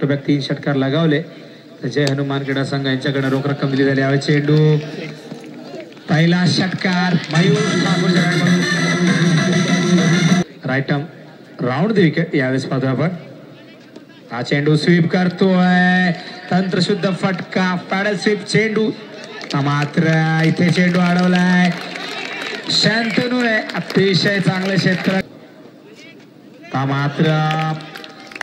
To back 3 षटकार लगावले. जय हनुमान क्रीडा संघ यांच्याकडे रोख रक्कम दिली झाली. यावेळी चेंडू पहिला षटकार right arm round the wicket. यावेळेस पाहतोय आपण हा चेंडू स्वीप करतोय. तंत्रशुद्ध फटका पॅडल स्वीप चेंडू मात्र इथे चेंडू अडवलाय. शांतनू आहे अतिशय चांगलं क्षेत्र मात्र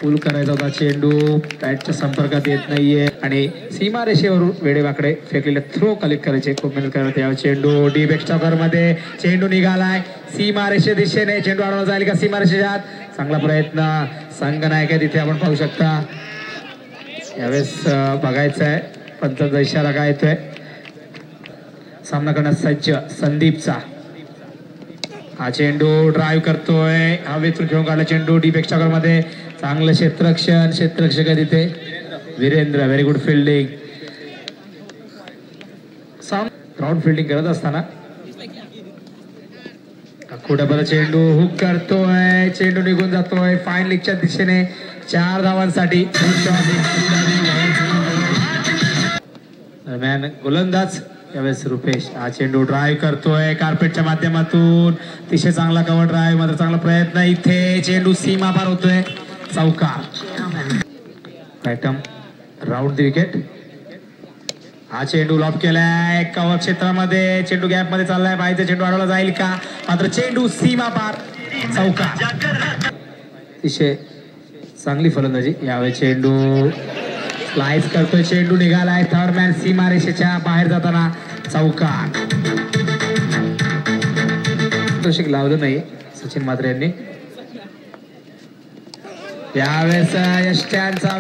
पूल करायचा होता. चेंडू बॅटच्या संपर्कात येत नाहीये आणि सीमारेषेवरून वेडेवाकडे फेकलेले थ्रो कलेक्ट करायचे. खूप मेहनत करत यावेळी चेंडू डीप एक्स्ट्रा मध्ये चेंडू निघालाय. सीमारेषे दिशेने चेंडू अडवला जाईल का सीमारेषेच्या आत. चांगला प्रयत्न संघनायक आहे तिथे आपण पाहू शकता. यावेळेस बघायचं आहे पंचांचा इशारा काय येतोय. सामना करण्यास सज्ज संदीपचा. हा चेंडू ड्राईव्ह करतोय. हवेतून खेळून काढला चेंडू डीप एक्स्ट्रा मध्ये. चांगलं क्षेत्ररक्षक आहे तिथे Virender. Very good fielding. Ground fielding करत असताना कुठे बरं चेंडू हुक करतोय. चेंडू निघून जातोय फाईन लीगच्या दिशेने 4 धावांसाठी. दरम्यान गोलंदाज यावेळेस रुपेश. हा चेंडू ड्राईव्ह करतोय कार्पेटच्या माध्यमातून. अतिशय चांगला कव्हर ड्राईव्ह मात्र चांगला प्रयत्न. इथे चेंडू सीमा पार होतोय. चौकार पॅटम राऊंड द विकेट. हा चेंडू लॉप केलाय कव्हर क्षेत्रामध्ये. चेंडू गॅप मध्ये चाललाय. बाहेरचा चेंडू अडवला जाईल का मात्र चेंडू सीमा पार. चौकार अतिशय चांगली फलंदाजी. यावेळी चेंडू स्लाइस करतोय. चेंडू निघालाय थर्ड मॅन सीमारेषेच्या बाहेर जाताना. चौकार लावलं नाही सचिन मात्रे यांनी. यावेळेस यष्ट्यांचा